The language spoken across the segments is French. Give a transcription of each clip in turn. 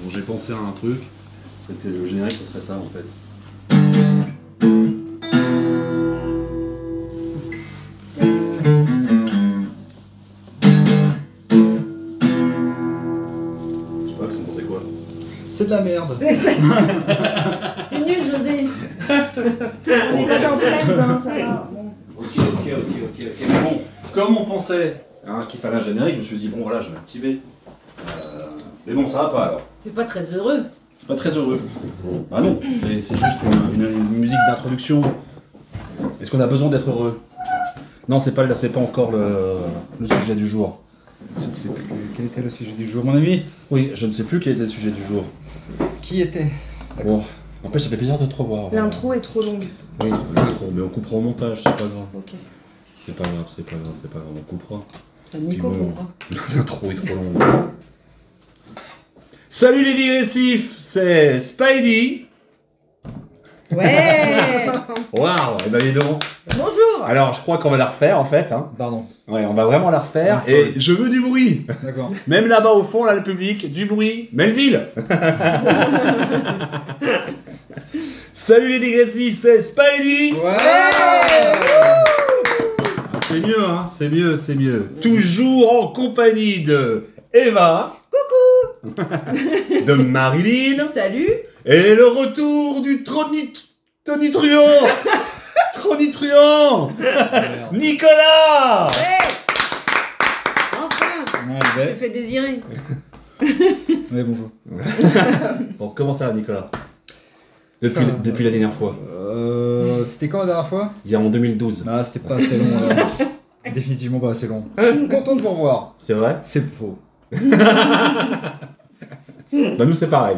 Bon, j'ai pensé à un truc. C'était le générique, ce serait ça en fait. Je sais pas, vous en pensez quoi? C'est de la merde. C'est nul, José. On est pas dans Friends, hein, ça va. Bon. Ok. Mais bon, comme on pensait qu'il fallait un générique, je me suis dit, bon voilà, je vais m'activer. Mais bon, ça va pas alors. C'est pas très heureux. C'est pas très heureux. Ah non, c'est juste une musique d'introduction. Est-ce qu'on a besoin d'être heureux? Non, c'est pas encore le sujet du jour. Je ne sais plus quel était le sujet du jour, mon ami. Oui, je ne sais plus quel était le sujet du jour. Qui était? Bon, en plus ça fait plaisir de te revoir. L'intro est trop longue. Oui, l'intro, mais on coupera au montage, c'est pas grave. Ok. C'est pas grave, on coupera. Nico Puis bon, comprend. l'intro est trop longue. Salut les digressifs, c'est Spidey. Ouais. Waouh, et ben dis donc. Bonjour. Alors je crois qu'on va la refaire en fait. Hein. Pardon. Ouais, on va vraiment la refaire. I'm sorry. Et je veux du bruit. D'accord. Même là-bas au fond, là le public, du bruit. Melville. Salut les digressifs, c'est Spidey. Ouais. C'est mieux, hein, c'est mieux. Toujours en compagnie de Eva. Coucou. De Marilyn. Salut. Et le retour du tonitruant. Tronitruant. Nicolas. Enfin, Ouais, c'est fait désirer. ouais, bonjour. Bon, comment ça va Nicolas? Ça va. Depuis la dernière fois. C'était quand la dernière fois? Il y a en 2012. Ah, c'était pas assez long. Définitivement pas assez long. Je suis content de vous revoir. C'est vrai? C'est faux. Bah nous c'est pareil.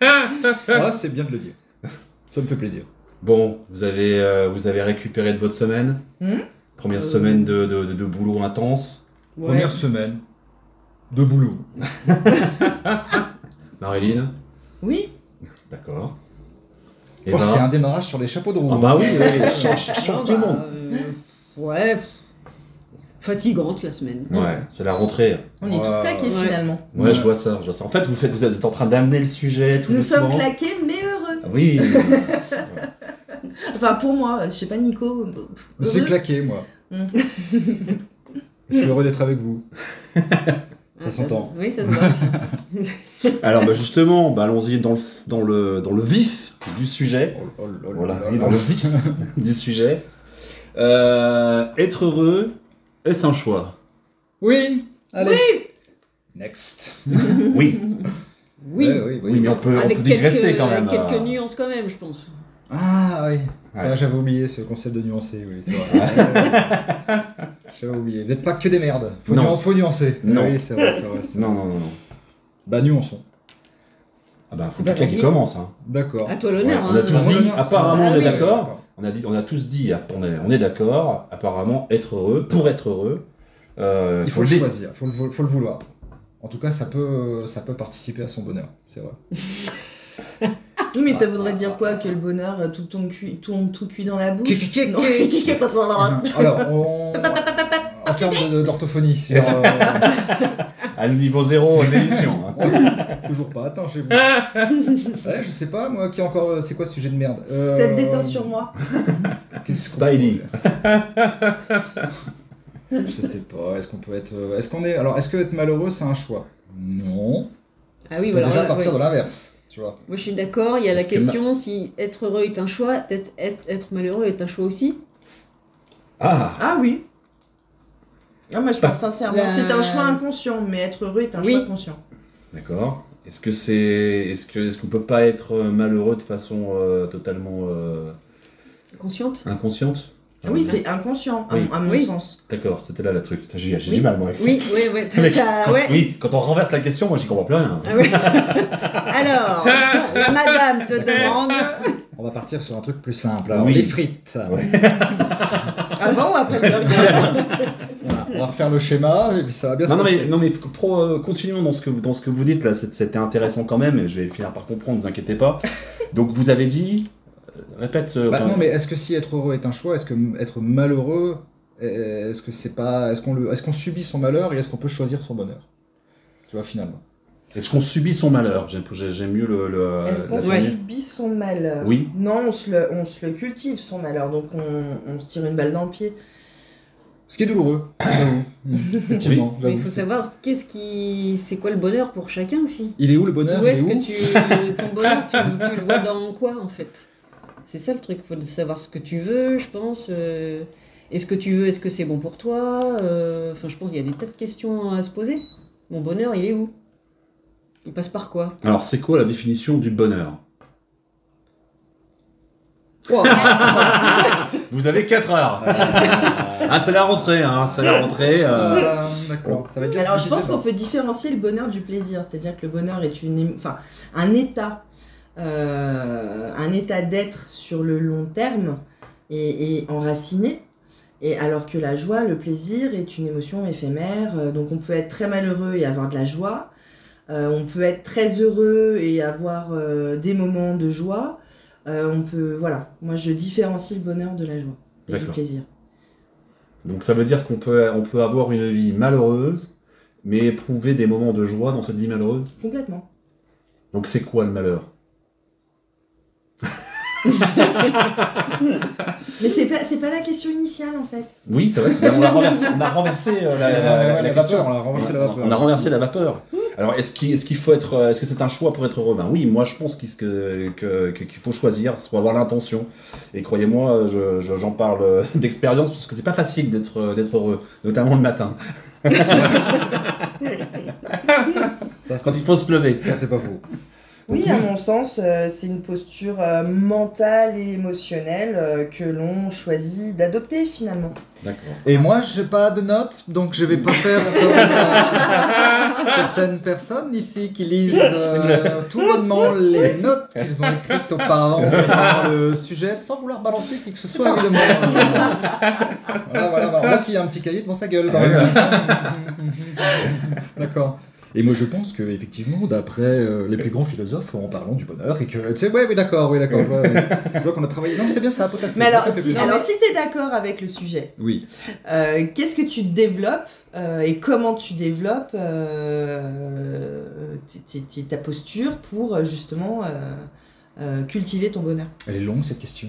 Ah, c'est bien de le dire. Ça me fait plaisir. Bon, vous avez récupéré de votre semaine. Première semaine de boulot intense. Ouais. Première semaine de boulot. Marilyn. Oui. D'accord. Oh, c'est un démarrage sur les chapeaux de roue. Ah bah oui, change Non, tout le bah, monde. Ouais. Fatigante la semaine. Ouais, c'est la rentrée. On est tous claqués Ouais. finalement. Ouais, je vois ça. En fait, vous êtes en train d'amener le sujet tout Nous doucement. sommes claqués mais heureux. Ah oui. Enfin pour moi, je sais pas Nico. C'est Heureux. claqué, moi. Mm. Je suis heureux d'être avec vous. Ça Ah, s'entend. Oui, ça se voit aussi. Alors bah justement, bah, allons-y dans le vif du sujet. Voilà, oui, dans le vif du sujet. Être heureux, est-ce un choix? Oui. Allez. Next. Oui. Oui. Ouais, Oui, mais on peut Avec digresser quand même. quelques nuances quand même, je pense. Ah oui. Ça, Ouais. j'avais oublié ce concept de nuancer, oui, c'est vrai. J'avais oublié. Vous n'êtes pas que des merdes. Non. Faut nuancer. Non. Oui, c'est vrai. Non. Bah, nuançons. Ah bah faut Bah, quelqu'un qui vas-y. commence. Hein. D'accord. À toi l'honneur. Ouais, on a tous hein. dit, Honneur, apparemment Ah on est oui. d'accord. On a tous dit, on est d'accord. Apparemment être heureux, pour être heureux, Il faut le dé- choisir, faut le vouloir. En tout cas, ça peut participer à son bonheur, c'est vrai. Oui mais ça voudrait dire quoi que le bonheur tout tombe cuit dans la bouche. Non. Alors, en termes d'orthophonie, c'est à le niveau zéro de l'émission. Hein. toujours pas atteint chez vous. Ouais, je sais pas, moi, qui encore. C'est quoi ce sujet de merde Celle déteint sur moi. Qu'est-ce qu'on Spidey. Je sais pas, est-ce qu'on peut être. Est-ce que être malheureux, c'est un choix? Non. Ah oui, On peut voilà. déjà là, partir ouais. de l'inverse, tu vois. Moi je suis d'accord, il y a la Parce que question si être heureux est un choix, peut-être être malheureux est un choix aussi. Ah, Ah oui. Ah, moi je pense sincèrement, La- c'est un choix inconscient, mais être heureux est un Oui. choix conscient. d'accord. Est-ce qu'on peut pas être malheureux de façon totalement Consciente. inconsciente? Oui, c'est inconscient, Oui. à mon Oui. sens. D'accord, c'était là le truc. J'ai Oui. du mal moi avec ça. Oui, Avec- t'as- ouais. Oui, quand on renverse la question, moi j'y comprends plus rien. Ah oui. Alors, la madame te demande. On va partir sur un truc plus simple. Alors, Oui. les frites. Avant ou après le burger? Voilà, on va refaire le schéma et puis ça va bien se Non passer. mais continuons dans ce que vous dites là, c'était intéressant quand même, et je vais finir par comprendre, ne vous inquiétez pas. Donc vous avez dit, répète. Non, mais est-ce que si être heureux est un choix, est-ce que être malheureux, est-ce qu'on subit son malheur et est-ce qu'on peut choisir son bonheur? tu vois, finalement. Est-ce qu'on subit son malheur? J'aime mieux Est-ce qu'on la formule. subit son malheur? Oui. Non, on se le cultive, son malheur, donc on se tire une balle dans le pied. Ce qui est douloureux, j'avoue. Effectivement, Mais il j'avoue. faut savoir c'est quoi le bonheur pour chacun aussi. Il est où le bonheur? Où Il est-ce est où que ton bonheur, tu le vois dans quoi en fait? C'est ça le truc, il faut savoir ce que tu veux, je pense. Est-ce que tu veux, est-ce que c'est bon pour toi? Enfin, je pense qu'il y a des tas de questions à se poser. Mon bonheur, il est où? Il passe par quoi? Alors, c'est quoi la définition du bonheur? Oh, Vous avez 4 heures. Ah, c'est la rentrée, hein, c'est la rentrée. D'accord, ça va être dur. Alors, je sais pense pas. qu'on peut différencier le bonheur du plaisir, c'est-à-dire que le bonheur est un état d'être sur le long terme et enraciné. Et alors que la joie, le plaisir est une émotion éphémère, donc on peut être très malheureux et avoir de la joie, on peut être très heureux et avoir des moments de joie, voilà, moi je différencie le bonheur de la joie et du D'accord. plaisir. Donc, ça veut dire qu'on peut avoir une vie malheureuse, mais éprouver des moments de joie dans cette vie malheureuse. Complètement. Donc, c'est quoi le malheur? Mais c'est pas la question initiale en fait. Oui, c'est vrai, on a renversé la question. On a renversé la vapeur. On a renversé la vapeur. Alors, est-ce qu'il faut être, est-ce que c'est un choix pour être heureux? Ben oui, moi je pense qu'il faut choisir, il faut avoir l'intention. Et croyez-moi, j'en parle d'expérience parce que c'est pas facile d'être heureux, notamment le matin, Ça, quand il faut se lever. ça, c'est pas faux. Oui, à mon sens, c'est une posture mentale et émotionnelle que l'on choisit d'adopter finalement. D'accord. Et moi, j'ai pas de notes, donc je vais pas faire comme certaines personnes ici qui lisent tout bonnement les notes qu'ils ont écrites auparavant dans le sujet sans vouloir balancer qui que ce soit, évidemment. Voilà. On voit qu'il y a un petit cahier devant sa gueule, quand même. D'accord. Et moi, je pense que effectivement, d'après les plus grands philosophes, en parlant du bonheur, et que tu sais, oui, d'accord. Je vois qu'on a travaillé. Non, mais c'est bien, ça a potassé. Mais alors, Ça fait si, plaisir. tu es d'accord avec le sujet, Oui. qu'est-ce que tu développes et comment tu développes ta posture pour justement cultiver ton bonheur? Elle est longue cette question.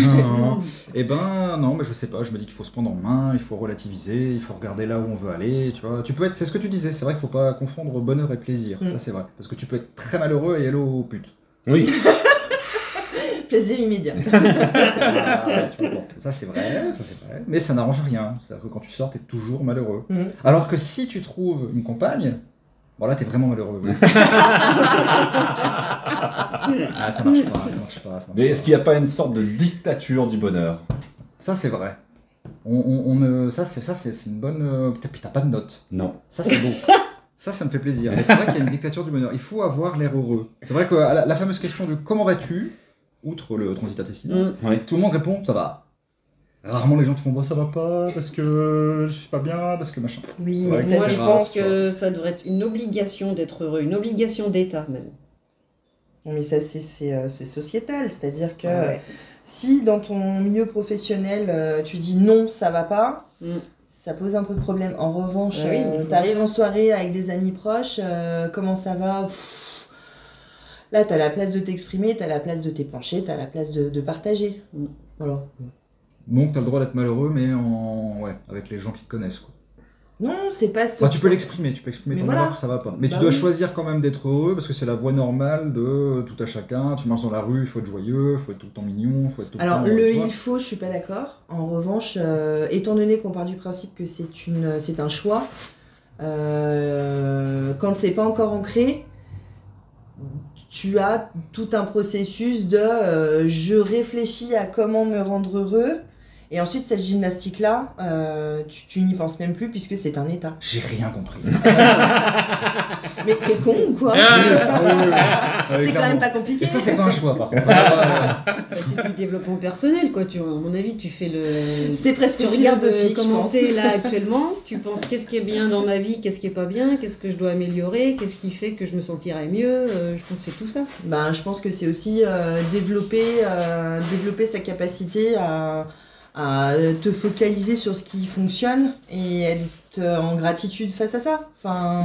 Non. Eh ben non, mais je sais pas. Je me dis qu'il faut se prendre en main, il faut relativiser, il faut regarder là où on veut aller. Tu vois, tu peux être. C'est ce que tu disais. C'est vrai qu'il faut pas confondre bonheur et plaisir. Ça c'est vrai, parce que tu peux être très malheureux et aller aux putes. Oui. Plaisir immédiat. Ah, tu vois, bon, ça c'est vrai. Mais ça n'arrange rien. C'est-à-dire que quand tu sors, t'es toujours malheureux. Alors que si tu trouves une compagne, bon là t'es vraiment malheureux. Ah, ça marche pas. Mais est-ce qu'il n'y a pas une sorte de dictature du bonheur? Ça c'est vrai. Ça c'est une bonne. Putain, puis t'as pas de notes. Non. Ça c'est beau. Ça me fait plaisir. Et c'est vrai qu'il y a une dictature du bonheur. Il faut avoir l'air heureux. C'est vrai que la fameuse question de comment vas-tu, outre le transit intestinal, Oui. tout le monde répond ça va. Rarement les gens te font bah ça va pas parce que je suis pas bien parce que machin. Oui, C'est mais vrai ça, Moi, c'est je rare, pense tu vois. que ça devrait être une obligation d'être heureux, une obligation d'État même. mais ça c'est sociétal, c'est-à-dire que Ouais. si dans ton milieu professionnel tu dis non, ça va pas, Mm. ça pose un peu de problème. En revanche, Ah oui, mais- t'arrives en soirée avec des amis proches, comment ça va? Là, t'as la place de t'exprimer, t'as la place de t'épancher, t'as la place de partager. Mm. Voilà. Donc t'as le droit d'être malheureux mais avec les gens qui te connaissent quoi. Non, c'est pas ce. Enfin, tu peux l'exprimer, Mais ton voilà. malheur que ça va pas. Mais Bah tu dois oui. choisir quand même d'être heureux parce que c'est la voie normale de tout à chacun. Tu marches dans la rue, il faut être joyeux, il faut être tout le temps mignon, il faut être tout le Alors, temps. le tu vois. il faut, je suis pas d'accord. En revanche, étant donné qu'on part du principe que c'est un choix, quand c'est pas encore ancré, tu as tout un processus de je réfléchis à comment me rendre heureux. Et ensuite, cette gymnastique-là, tu n'y penses même plus puisque c'est un état. J'ai rien compris. Mais t'es con ou quoi C'est quand même pas compliqué. Et ça, c'est pas un choix par contre. Bah, c'est du développement personnel, quoi. À mon avis, tu fais le. C'est presque Tu regardes philosophique, je comment pense. t'es là actuellement, tu penses qu'est-ce qui est bien dans ma vie, qu'est-ce qui est pas bien, qu'est-ce que je dois améliorer, qu'est-ce qui fait que je me sentirais mieux. Je pense que c'est tout ça. Ben, je pense que c'est aussi développer sa capacité à te focaliser sur ce qui fonctionne et en gratitude face à ça. Enfin,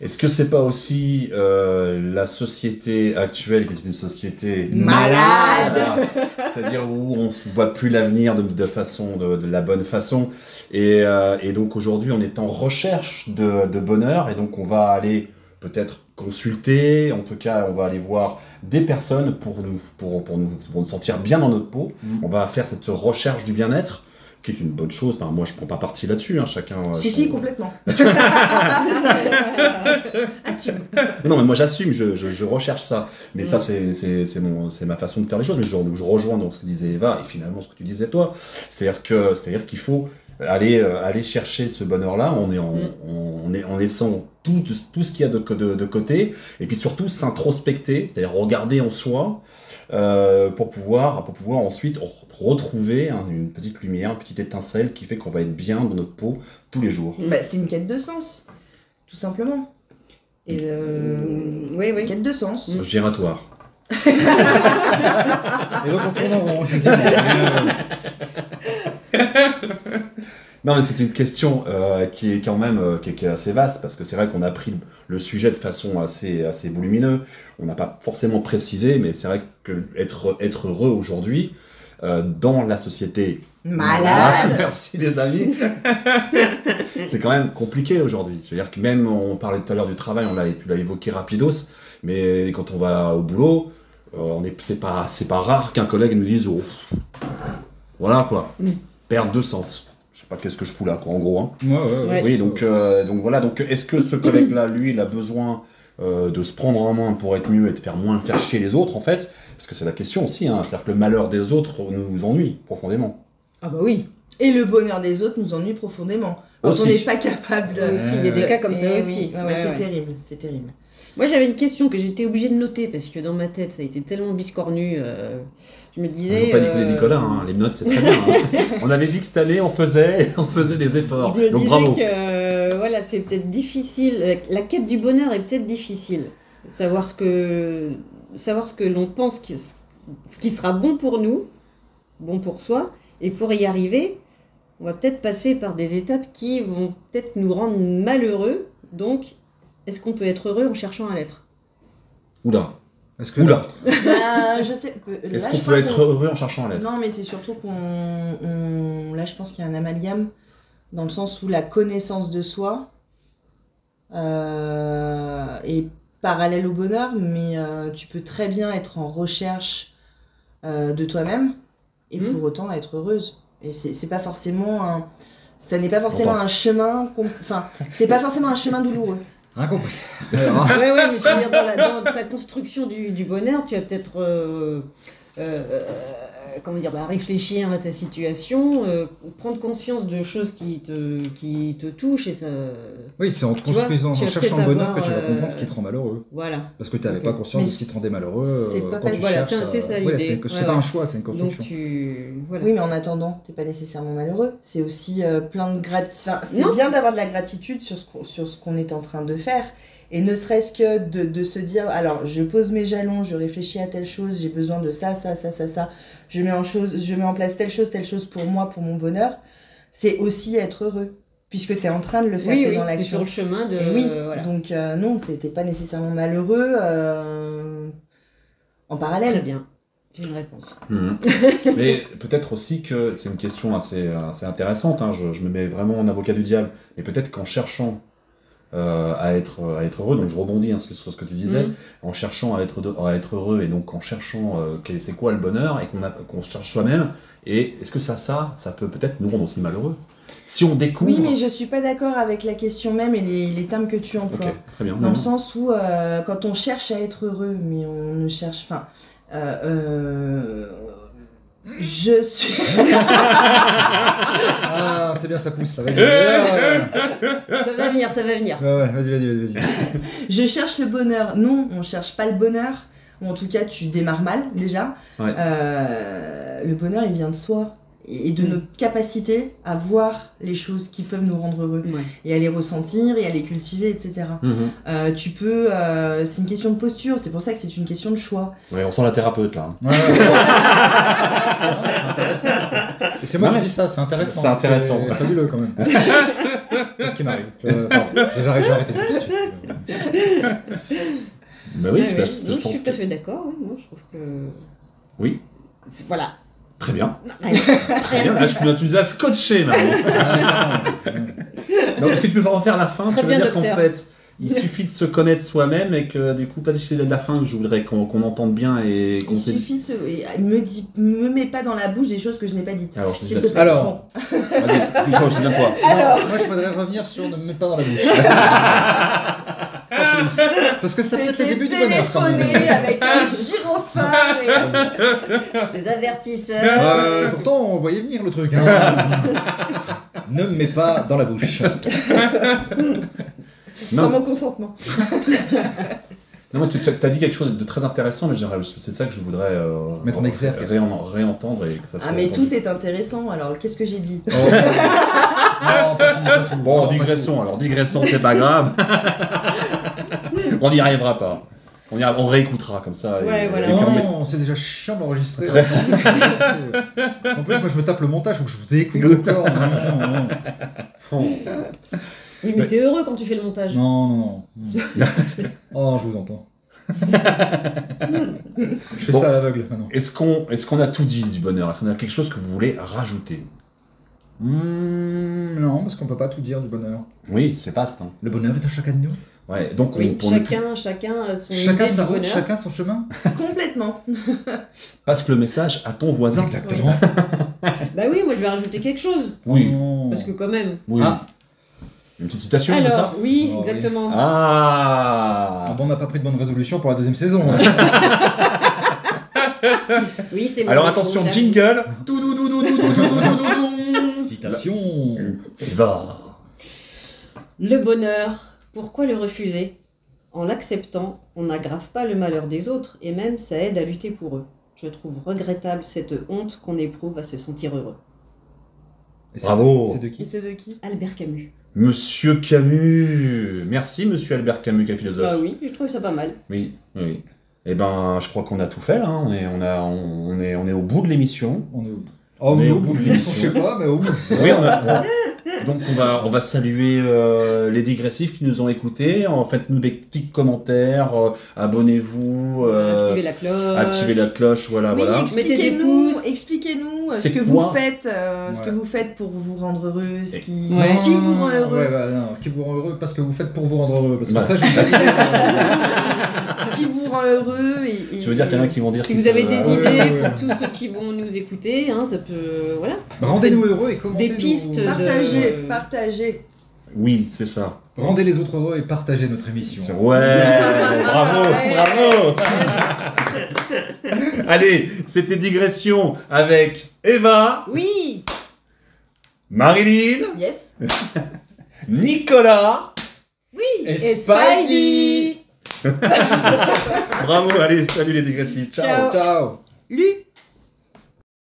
Est-ce que c'est pas aussi la société actuelle qui est une société Malade. Voilà. C'est-à-dire où on ne voit plus l'avenir de la bonne façon. Et donc aujourd'hui, on est en recherche de bonheur et donc on va aller peut-être consulter, en tout cas, on va aller voir des personnes pour nous sentir bien dans notre peau. On va faire cette recherche du bien-être, qui est une bonne chose. Enfin, moi, je prends pas parti là-dessus, hein, chacun... si, complètement. Assume. Non, mais moi, j'assume, je recherche ça. Mais ça, c'est ma façon de faire les choses. Mais je rejoins donc ce que disait Eva, et finalement ce que tu disais toi. C'est-à-dire qu'il faut aller chercher ce bonheur-là en laissant tout ce qu'il y a de côté, et puis surtout s'introspecter, c'est-à-dire regarder en soi, pour pouvoir ensuite retrouver une petite lumière, une petite étincelle qui fait qu'on va être bien dans notre peau tous les jours. Bah, c'est une quête de sens, tout simplement. Et Oui. quête de sens. Giratoire. Et donc on tourne en rond, effectivement. Non, mais c'est une question qui est quand même qui est assez vaste, parce que c'est vrai qu'on a pris le sujet de façon assez volumineuse. On n'a pas forcément précisé, mais c'est vrai que être heureux aujourd'hui, dans la société Malade. merci les amis, c'est quand même compliqué aujourd'hui. C'est-à-dire que même, on parlait tout à l'heure du travail, tu l'as évoqué rapidos, mais quand on va au boulot, c'est pas rare qu'un collègue nous dise voilà quoi, perte de sens. Je sais pas qu'est-ce que je fous là, quoi, en gros. Hein. Ouais. Oui, donc voilà. Donc, est-ce que ce collègue-là, lui, il a besoin de se prendre en main pour être mieux et de faire chier les autres, en fait? Parce que c'est la question aussi, hein. C'est-à-dire que le malheur des autres nous ennuie profondément. Ah bah oui. Et le bonheur des autres nous ennuie profondément. Quand Aussi. on n'est pas capable de... Aussi, il y a des cas comme ça Eh aussi. oui. C'est terrible, c'est terrible. Moi, j'avais une question que j'étais obligée de noter parce que dans ma tête, ça a été tellement biscornu. Je me Il disais. ne faut pas écouter Nicolas, hein. Les notes, c'est très bien. Hein. On avait dit que cette année, on faisait des efforts. Je me Donc disais bravo. que voilà, c'est peut-être difficile. La quête du bonheur est peut-être difficile. Savoir ce que l'on pense, ce qui sera bon pour nous, bon pour soi, et pour y arriver, on va peut-être passer par des étapes qui vont peut-être nous rendre malheureux. Donc, est-ce qu'on peut être heureux en cherchant à l'être? Oula. Oula. Je sais. Est-ce qu'on peut être heureux en cherchant à l'être? Non, mais c'est surtout là, je pense qu'il y a un amalgame dans le sens où la connaissance de soi est parallèle au bonheur, mais tu peux très bien être en recherche de toi-même et pour autant être heureuse. Et c'est pas forcément ça n'est pas forcément un chemin, c'est pas forcément un chemin douloureux. Rien compris. Ouais, mais je veux dire, dans ta construction du bonheur, tu vas peut-être réfléchir à ta situation, prendre conscience de choses qui te touchent et ça. Oui, c'est en te construisant, en cherchant le bonheur que tu vas comprendre ce qui te rend malheureux. Voilà. Parce que tu n'avais pas conscience de ce qui te rendait malheureux. C'est pas quand tu voilà, cherches, c'est ça l'idée. C'est pas un choix, c'est une construction. Donc voilà. Oui, mais en attendant, t'es pas nécessairement malheureux. C'est aussi plein de gratitude. C'est Non. bien d'avoir de la gratitude sur ce qu'on est en train de faire. Et ne serait-ce que de se dire, alors je pose mes jalons, je réfléchis à telle chose, j'ai besoin de ça. Je mets en place telle chose pour moi, pour mon bonheur. C'est aussi être heureux. Puisque tu es en train de le faire, Oui, t'es dans t'es l'action. sur le chemin de. Et oui, voilà. donc non, t'es pas nécessairement malheureux en parallèle. Très bien. J'ai une réponse. Mais peut-être aussi que c'est une question assez intéressante, hein. Je me mets vraiment en avocat du diable, mais peut-être qu'en cherchant à être heureux, donc je rebondis sur ce que tu disais, en cherchant à être heureux et donc en cherchant c'est quoi le bonheur et qu'on se cherche soi-même, et est-ce que ça peut peut-être nous rendre aussi malheureux si on découvre. Oui, mais je suis pas d'accord avec la question même et les termes que tu emploies. Ok, très bien. Dans le sens où quand on cherche à être heureux, mais on ne cherche. Je suis. Ah, c'est bien, ça pousse là. Vas-y. Ça va venir. Ouais, vas-y. Je cherche le bonheur. Non, on cherche pas le bonheur. Ou en tout cas, tu démarres mal déjà. Ouais. Le bonheur, il vient de soi et de notre capacité à voir les choses qui peuvent nous rendre heureux et à les ressentir et à les cultiver, etc. Tu peux. C'est une question de posture. C'est pour ça que c'est une question de choix. Ouais, on sent la thérapeute là. Ouais. C'est intéressant. Et c'est moi qui dis ça, c'est intéressant. C'est intéressant. C'est fabuleux quand même. C'est ce qui m'arrive. Pardon, j'ai arrêté ça tout de suite. Bah oui, Ouais, c'est ouais. parce que Non, je je pense suis tout à que... fait d'accord. Ouais. Moi, je trouve que. Oui, Voilà. très bien. Allez, Très bien, là, tu nous as scotché, Marie. Donc, est-ce que tu peux pas refaire la fin? Très Tu veux bien, dire qu'en docteur. fait, il suffit de se connaître soi-même et que du coup, vas-y, c'est de la fin que je voudrais qu'on entende bien et qu'on Il sait. suffit de se... et me mets pas dans la bouche des choses que je n'ai pas dites. Alors, je te S'il dis te plaît. Alors. Bon. Vas-y, dis-moi, je dis bien quoi. Alors. Moi, je voudrais revenir sur ne me mets pas dans la bouche. Pas plus. Parce que ça peut être le C'était début du bonheur quand même. téléphoné avec un gyrophare et... Les avertisseurs. Pourtant, on voyait venir le truc. Hein. Ne me mets pas dans la bouche. sans mon consentement. Non, moi, tu as dit quelque chose de très intéressant, mais c'est ça que je voudrais Mettre en exergue. réentendre et que ça soit Ah mais entendu. tout est intéressant, alors qu'est-ce que j'ai dit? Oh. Non, pas tout. Bon, Non, pas digression, alors digression, c'est pas grave. On n'y arrivera pas. On réécoutera comme ça. Ouais, et, voilà. et puis on met- Non, c'est déjà chiant d'enregistrer. Très- En plus, moi, je me tape le montage, faut que je vous écoute encore. Oui, mais t'es heureux quand tu fais le montage. Non. Oh, je vous entends. Je fais Bon. ça à l'aveugle maintenant. Est-ce qu'on a tout dit du bonheur? Est-ce qu'on a quelque chose que vous voulez rajouter? Non, parce qu'on peut pas tout dire du bonheur. Oui, c'est vaste. Hein. Le bonheur est à chacun de nous. Ouais, donc Oui, pour nous chacun a son Chacun idée sa du route, bonheur. chacun son chemin. Complètement. passe le message à ton voisin. Exactement. Bah oui, moi je vais rajouter quelque chose. Oui. Oh. Parce que quand même. Oui. Ah. Une petite citation comme ça? Alors, oui, Oh, oui. exactement. Ah. Ah bon, on n'a pas pris de bonne résolution pour la deuxième saison. Oui, c'est Alors bon, attention, faut- jingle. Citation. Il va. Le bonheur, pourquoi le refuser? En l'acceptant, on n'aggrave pas le malheur des autres et même ça aide à lutter pour eux. Je trouve regrettable cette honte qu'on éprouve à se sentir heureux. Et c'est- Bravo. C'est de Et qui? c'est de qui? Albert Camus. Monsieur Camus. Merci, monsieur Albert Camus, quel philosophe. Ah oui, je trouve ça pas mal. Oui, oui. Eh ben, je crois qu'on a tout fait là. On est au bout de l'émission. On est au... Oh, Mais mais au au bout bout de de l'émission. je sais pas, mais au bout. Oui, donc on va saluer les digressifs qui nous ont écoutés. Faites-nous des petits commentaires. Abonnez-vous. Activer la cloche. Activez la cloche. Voilà, Oui, voilà. Mettez des pouces. expliquez-nous C'est ce que quoi vous faites, ce Ouais. que vous faites pour vous rendre heureux, ce qui, Ouais. ce qui vous rend heureux, Ouais, bah, non, ce qui vous rend heureux, parce que vous faites pour vous rendre heureux. Parce que Bah. ça, j'ai pas idée. ce qui vous rend heureux et Tu veux dire qu'il y en a qui vont dire Si qu'ils vous avez se- des ouais, idées ouais, ouais. pour tous ceux qui vont nous écouter, hein, ça peut. Voilà. Rendez-nous heureux et commentez. Des pistes. nos- partagez. Oui, c'est ça. Rendez les autres heureux et partagez notre émission. Ouais, bravo, bravo. Allez, c'était Digression avec Eva, Oui. Marilyn, Yes. Nicolas. Et Et Spidey. Bravo, allez, salut les digressifs. Ciao. Ciao. Ciao. Lu.